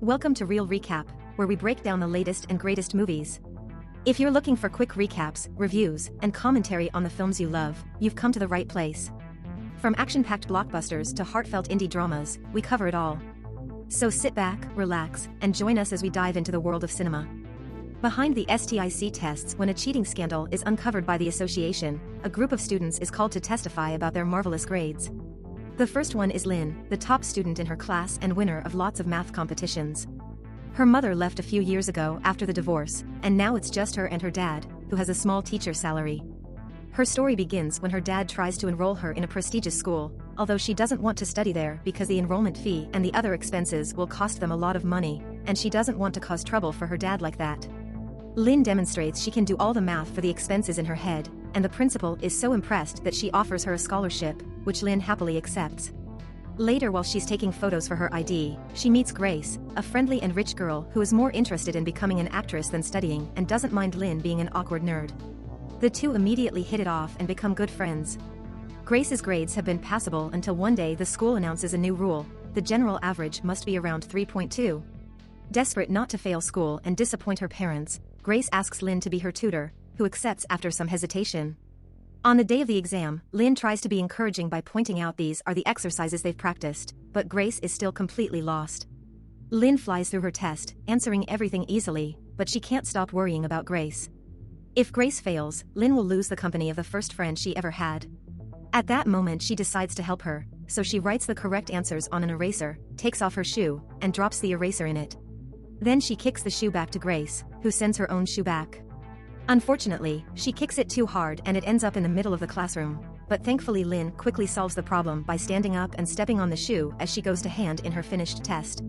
Welcome to Real Recap, where we break down the latest and greatest movies. If you're looking for quick recaps, reviews, and commentary on the films you love, you've come to the right place. From action-packed blockbusters to heartfelt indie dramas, we cover it all. So sit back, relax, and join us as we dive into the world of cinema. Behind the STIC tests, when a cheating scandal is uncovered by the association, a group of students is called to testify about their marvelous grades. The first one is Lynn, the top student in her class and winner of lots of math competitions. Her mother left a few years ago after the divorce, and now it's just her and her dad, who has a small teacher salary. Her story begins when her dad tries to enroll her in a prestigious school, although she doesn't want to study there because the enrollment fee and the other expenses will cost them a lot of money, and she doesn't want to cause trouble for her dad like that. Lynn demonstrates she can do all the math for the expenses in her head, and the principal is so impressed that she offers her a scholarship, which Lynn happily accepts. Later, while she's taking photos for her ID, she meets Grace, a friendly and rich girl who is more interested in becoming an actress than studying and doesn't mind Lynn being an awkward nerd. The two immediately hit it off and become good friends. Grace's grades have been passable until one day the school announces a new rule: the general average must be around 3.2. Desperate not to fail school and disappoint her parents, Grace asks Lynn to be her tutor, who accepts after some hesitation. On the day of the exam, Lynn tries to be encouraging by pointing out these are the exercises they've practiced, but Grace is still completely lost. Lynn flies through her test, answering everything easily, but she can't stop worrying about Grace. If Grace fails, Lynn will lose the company of the first friend she ever had. At that moment she decides to help her, so she writes the correct answers on an eraser, takes off her shoe, and drops the eraser in it. Then she kicks the shoe back to Grace, who sends her own shoe back. Unfortunately, she kicks it too hard and it ends up in the middle of the classroom, but thankfully Lynn quickly solves the problem by standing up and stepping on the shoe as she goes to hand in her finished test.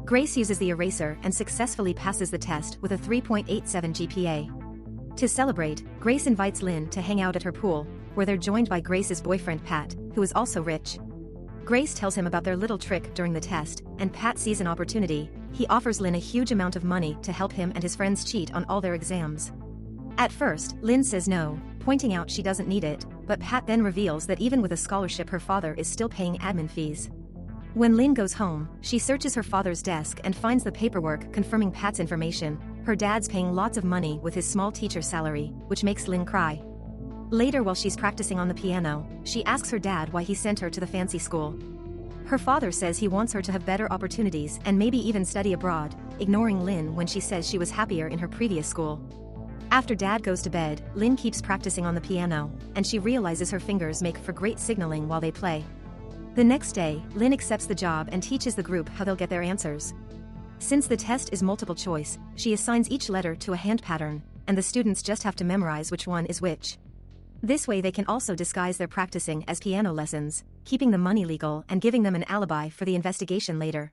Grace uses the eraser and successfully passes the test with a 3.87 GPA. To celebrate, Grace invites Lynn to hang out at her pool, where they're joined by Grace's boyfriend Pat, who is also rich. Grace tells him about their little trick during the test, and Pat sees an opportunity. He offers Lynn a huge amount of money to help him and his friends cheat on all their exams. At first, Lynn says no, pointing out she doesn't need it, but Pat then reveals that even with a scholarship her father is still paying admin fees. When Lynn goes home, she searches her father's desk and finds the paperwork confirming Pat's information. Her dad's paying lots of money with his small teacher salary, which makes Lynn cry. Later, while she's practicing on the piano, she asks her dad why he sent her to the fancy school. Her father says he wants her to have better opportunities and maybe even study abroad, ignoring Lynn when she says she was happier in her previous school. After Dad goes to bed, Lynn keeps practicing on the piano, and she realizes her fingers make for great signaling while they play. The next day, Lynn accepts the job and teaches the group how they'll get their answers. Since the test is multiple choice, she assigns each letter to a hand pattern, and the students just have to memorize which one is which. This way they can also disguise their practicing as piano lessons, keeping the money legal and giving them an alibi for the investigation later.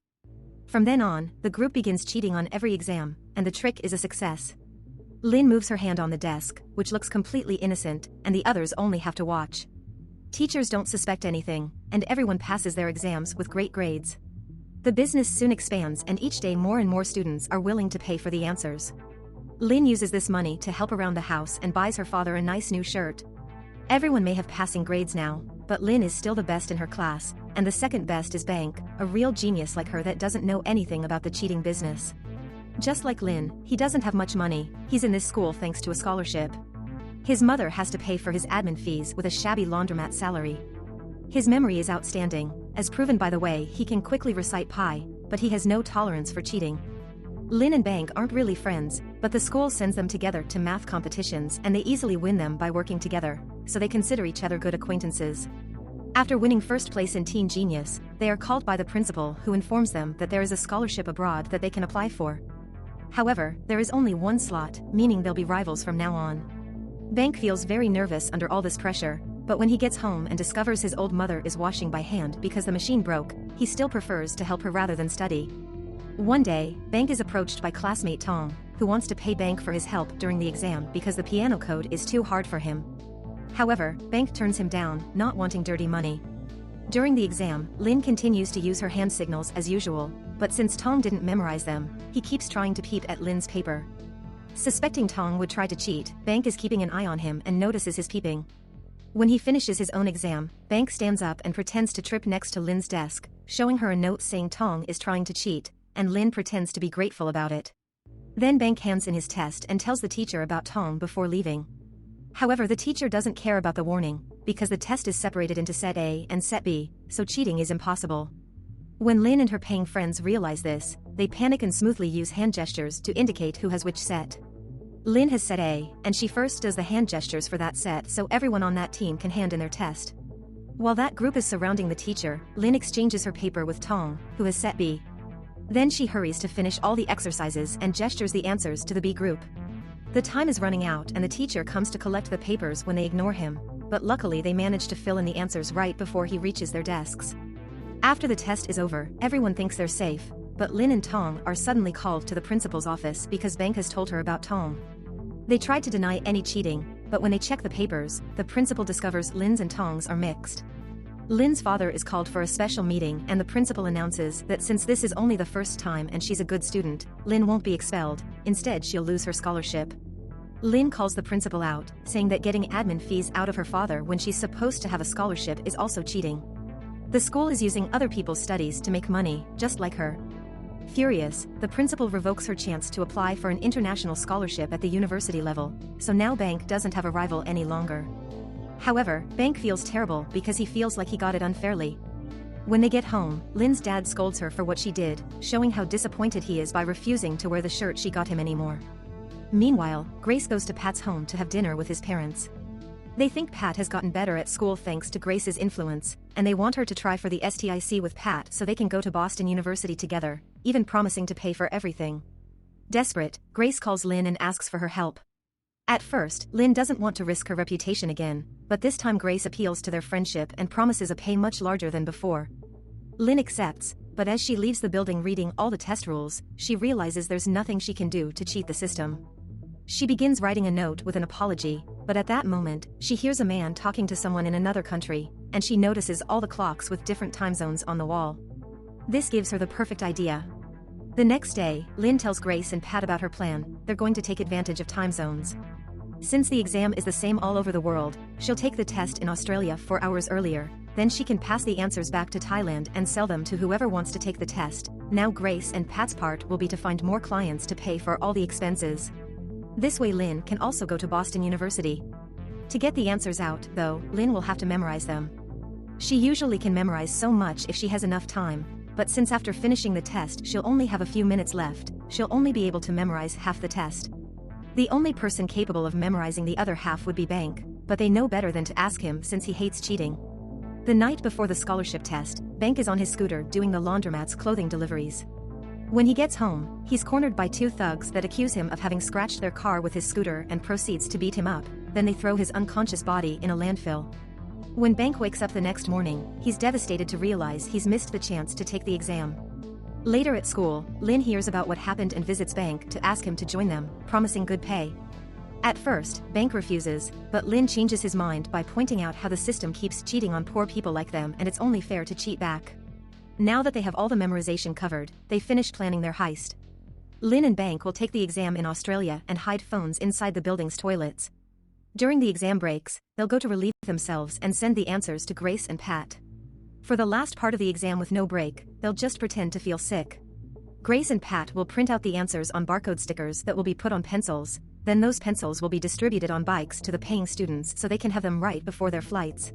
From then on, the group begins cheating on every exam, and the trick is a success. Lynn moves her hand on the desk, which looks completely innocent, and the others only have to watch. Teachers don't suspect anything, and everyone passes their exams with great grades. The business soon expands, and each day more and more students are willing to pay for the answers. Lynn uses this money to help around the house and buys her father a nice new shirt. Everyone may have passing grades now, but Lynn is still the best in her class, and the second best is Bank, a real genius like her that doesn't know anything about the cheating business. Just like Lynn, he doesn't have much money. He's in this school thanks to a scholarship. His mother has to pay for his admin fees with a shabby laundromat salary. His memory is outstanding, as proven by the way he can quickly recite pi, but he has no tolerance for cheating. Lynn and Bank aren't really friends, but the school sends them together to math competitions and they easily win them by working together, so they consider each other good acquaintances. After winning first place in Teen Genius, they are called by the principal, who informs them that there is a scholarship abroad that they can apply for. However, there is only one slot, meaning they'll be rivals from now on. Bank feels very nervous under all this pressure, but when he gets home and discovers his old mother is washing by hand because the machine broke, he still prefers to help her rather than study. One day, Bank is approached by classmate Tom, who wants to pay Bank for his help during the exam because the piano code is too hard for him. However, Bank turns him down, not wanting dirty money. During the exam, Lynn continues to use her hand signals as usual, but since Tom didn't memorize them, he keeps trying to peep at Lynn's paper. Suspecting Tom would try to cheat, Bank is keeping an eye on him and notices his peeping. When he finishes his own exam, Bank stands up and pretends to trip next to Lynn's desk, showing her a note saying Tom is trying to cheat, and Lin pretends to be grateful about it. Then Bank hands in his test and tells the teacher about Tong before leaving. However, the teacher doesn't care about the warning, because the test is separated into Set A and Set B, so cheating is impossible. When Lin and her paying friends realize this, they panic and smoothly use hand gestures to indicate who has which set. Lin has Set A, and she first does the hand gestures for that set so everyone on that team can hand in their test. While that group is surrounding the teacher, Lin exchanges her paper with Tong, who has Set B. Then she hurries to finish all the exercises and gestures the answers to the B group. The time is running out and the teacher comes to collect the papers when they ignore him, but luckily they manage to fill in the answers right before he reaches their desks. After the test is over, everyone thinks they're safe, but Lin and Tong are suddenly called to the principal's office because Bank has told her about Tong. They tried to deny any cheating, but when they check the papers, the principal discovers Lin's and Tong's are mixed. Lin's father is called for a special meeting and the principal announces that since this is only the first time and she's a good student, Lin won't be expelled, instead she'll lose her scholarship. Lin calls the principal out, saying that getting admin fees out of her father when she's supposed to have a scholarship is also cheating. The school is using other people's studies to make money, just like her. Furious, the principal revokes her chance to apply for an international scholarship at the university level, so now Bank doesn't have a rival any longer. However, Bank feels terrible because he feels like he got it unfairly. When they get home, Lin's dad scolds her for what she did, showing how disappointed he is by refusing to wear the shirt she got him anymore. Meanwhile, Grace goes to Pat's home to have dinner with his parents. They think Pat has gotten better at school thanks to Grace's influence, and they want her to try for the STIC with Pat so they can go to Boston University together, even promising to pay for everything. Desperate, Grace calls Lin and asks for her help. At first, Lin doesn't want to risk her reputation again, but this time Grace appeals to their friendship and promises a pay much larger than before. Lin accepts, but as she leaves the building reading all the test rules, she realizes there's nothing she can do to cheat the system. She begins writing a note with an apology, but at that moment, she hears a man talking to someone in another country, and she notices all the clocks with different time zones on the wall. This gives her the perfect idea. The next day, Lin tells Grace and Pat about her plan. They're going to take advantage of time zones. Since the exam is the same all over the world, she'll take the test in Australia 4 hours earlier, then she can pass the answers back to Thailand and sell them to whoever wants to take the test. Now Grace and Pat's part will be to find more clients to pay for all the expenses. This way Lin can also go to Boston University. To get the answers out, though, Lin will have to memorize them. She usually can memorize so much if she has enough time, but since after finishing the test she'll only have a few minutes left, she'll only be able to memorize half the test. The only person capable of memorizing the other half would be Bank, but they know better than to ask him since he hates cheating. The night before the scholarship test, Bank is on his scooter doing the laundromat's clothing deliveries. When he gets home, he's cornered by 2 thugs that accuse him of having scratched their car with his scooter and proceeds to beat him up, then they throw his unconscious body in a landfill. When Bank wakes up the next morning, he's devastated to realize he's missed the chance to take the exam. Later at school, Lin hears about what happened and visits Bank to ask him to join them, promising good pay. At first, Bank refuses, but Lin changes his mind by pointing out how the system keeps cheating on poor people like them and it's only fair to cheat back. Now that they have all the memorization covered, they finish planning their heist. Lin and Bank will take the exam in Australia and hide phones inside the building's toilets. During the exam breaks, they'll go to relieve themselves and send the answers to Grace and Pat. For the last part of the exam with no break, they'll just pretend to feel sick. Grace and Pat will print out the answers on barcode stickers that will be put on pencils, then those pencils will be distributed on bikes to the paying students so they can have them right before their flights.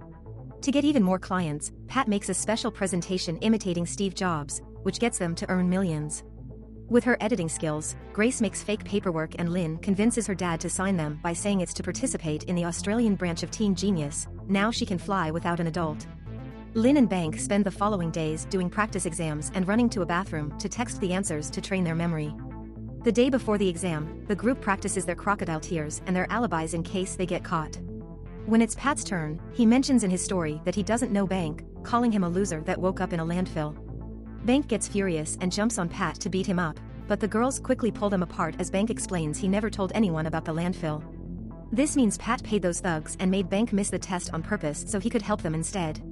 To get even more clients, Pat makes a special presentation imitating Steve Jobs, which gets them to earn millions. With her editing skills, Grace makes fake paperwork and Lin convinces her dad to sign them by saying it's to participate in the Australian branch of Teen Genius. Now she can fly without an adult. Lin and Bank spend the following days doing practice exams and running to a bathroom to text the answers to train their memory. The day before the exam, the group practices their crocodile tears and their alibis in case they get caught. When it's Pat's turn, he mentions in his story that he doesn't know Bank, calling him a loser that woke up in a landfill. Bank gets furious and jumps on Pat to beat him up, but the girls quickly pull them apart as Bank explains he never told anyone about the landfill. This means Pat paid those thugs and made Bank miss the test on purpose so he could help them instead.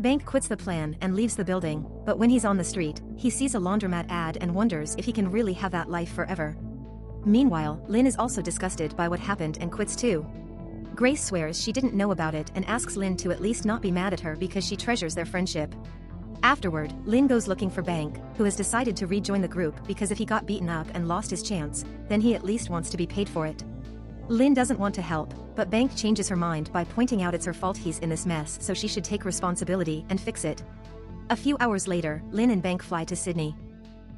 Bank quits the plan and leaves the building, but when he's on the street, he sees a laundromat ad and wonders if he can really have that life forever. Meanwhile, Lin is also disgusted by what happened and quits too. Grace swears she didn't know about it and asks Lin to at least not be mad at her because she treasures their friendship. Afterward, Lin goes looking for Bank, who has decided to rejoin the group because if he got beaten up and lost his chance, then he at least wants to be paid for it. Lin doesn't want to help, but Bank changes her mind by pointing out it's her fault he's in this mess, so she should take responsibility and fix it. A few hours later, Lin and Bank fly to Sydney.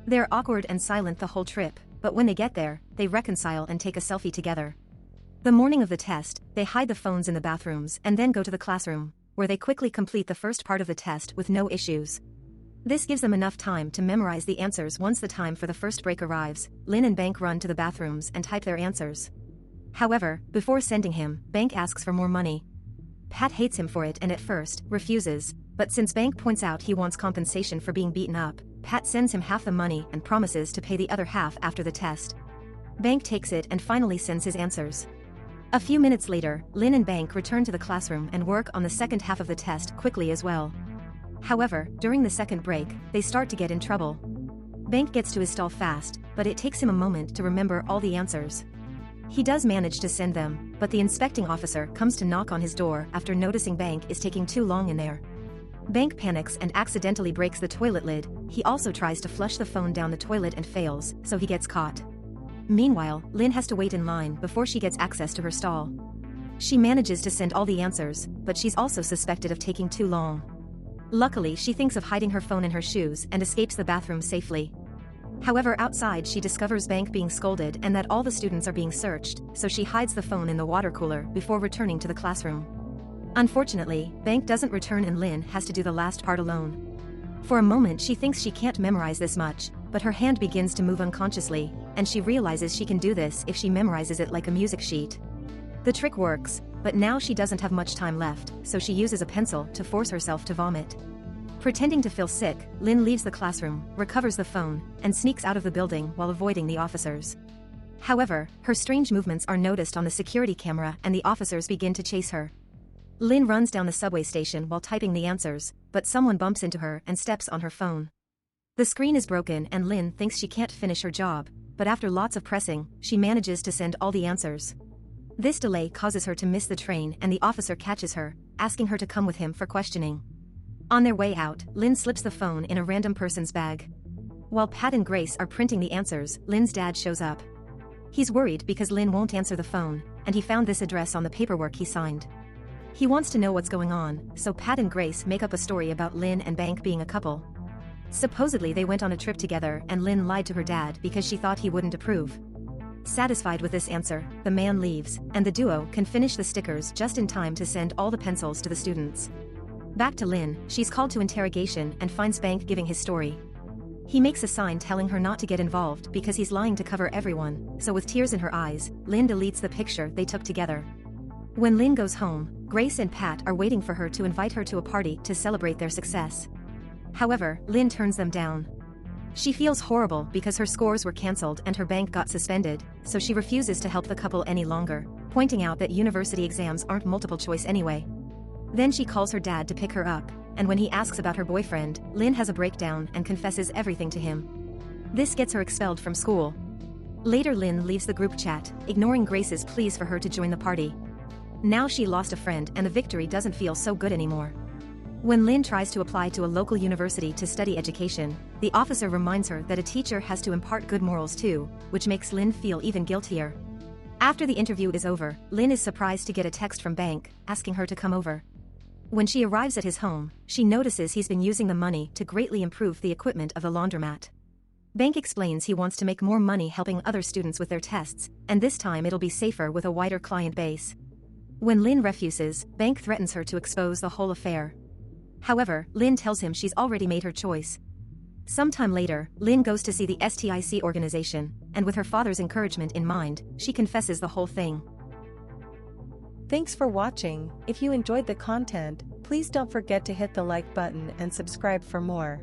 They're awkward and silent the whole trip, but when they get there, they reconcile and take a selfie together. The morning of the test, they hide the phones in the bathrooms and then go to the classroom, where they quickly complete the first part of the test with no issues. This gives them enough time to memorize the answers. Once the time for the first break arrives, Lin and Bank run to the bathrooms and type their answers. However, before sending him, Bank asks for more money. Pat hates him for it and at first, refuses, but since Bank points out he wants compensation for being beaten up, Pat sends him half the money and promises to pay the other half after the test. Bank takes it and finally sends his answers. A few minutes later, Lin and Bank return to the classroom and work on the second half of the test quickly as well. However, during the second break, they start to get in trouble. Bank gets to his stall fast, but it takes him a moment to remember all the answers. He does manage to send them, but the inspecting officer comes to knock on his door after noticing Bank is taking too long in there. Bank panics and accidentally breaks the toilet lid. He also tries to flush the phone down the toilet and fails, so he gets caught. Meanwhile, Lin has to wait in line before she gets access to her stall. She manages to send all the answers, but she's also suspected of taking too long. Luckily, she thinks of hiding her phone in her shoes and escapes the bathroom safely. However, outside she discovers Bank being scolded and that all the students are being searched, so she hides the phone in the water cooler before returning to the classroom. Unfortunately, Bank doesn't return and Lin has to do the last part alone. For a moment she thinks she can't memorize this much, but her hand begins to move unconsciously, and she realizes she can do this if she memorizes it like a music sheet. The trick works, but now she doesn't have much time left, so she uses a pencil to force herself to vomit. Pretending to feel sick, Lin leaves the classroom, recovers the phone, and sneaks out of the building while avoiding the officers. However, her strange movements are noticed on the security camera and the officers begin to chase her. Lin runs down the subway station while typing the answers, but someone bumps into her and steps on her phone. The screen is broken and Lin thinks she can't finish her job, but after lots of pressing, she manages to send all the answers. This delay causes her to miss the train and the officer catches her, asking her to come with him for questioning. On their way out, Lin slips the phone in a random person's bag. While Pat and Grace are printing the answers, Lin's dad shows up. He's worried because Lin won't answer the phone, and he found this address on the paperwork he signed. He wants to know what's going on, so Pat and Grace make up a story about Lin and Bank being a couple. Supposedly they went on a trip together and Lin lied to her dad because she thought he wouldn't approve. Satisfied with this answer, the man leaves, and the duo can finish the stickers just in time to send all the pencils to the students. Back to Lin, she's called to interrogation and finds Bank giving his story. He makes a sign telling her not to get involved because he's lying to cover everyone, so with tears in her eyes, Lin deletes the picture they took together. When Lin goes home, Grace and Pat are waiting for her to invite her to a party to celebrate their success. However, Lin turns them down. She feels horrible because her scores were cancelled and her bank got suspended, so she refuses to help the couple any longer, pointing out that university exams aren't multiple choice anyway. Then she calls her dad to pick her up, and when he asks about her boyfriend, Lin has a breakdown and confesses everything to him. This gets her expelled from school. Later Lin leaves the group chat, ignoring Grace's pleas for her to join the party. Now she lost a friend and the victory doesn't feel so good anymore. When Lin tries to apply to a local university to study education, the officer reminds her that a teacher has to impart good morals too, which makes Lin feel even guiltier. After the interview is over, Lin is surprised to get a text from Bank, asking her to come over. When she arrives at his home, she notices he's been using the money to greatly improve the equipment of the laundromat. Bank explains he wants to make more money helping other students with their tests, and this time it'll be safer with a wider client base. When Lin refuses, Bank threatens her to expose the whole affair. However, Lin tells him she's already made her choice. Sometime later, Lin goes to see the STIC organization, and with her father's encouragement in mind, she confesses the whole thing. Thanks for watching. If you enjoyed the content, please don't forget to hit the like button and subscribe for more.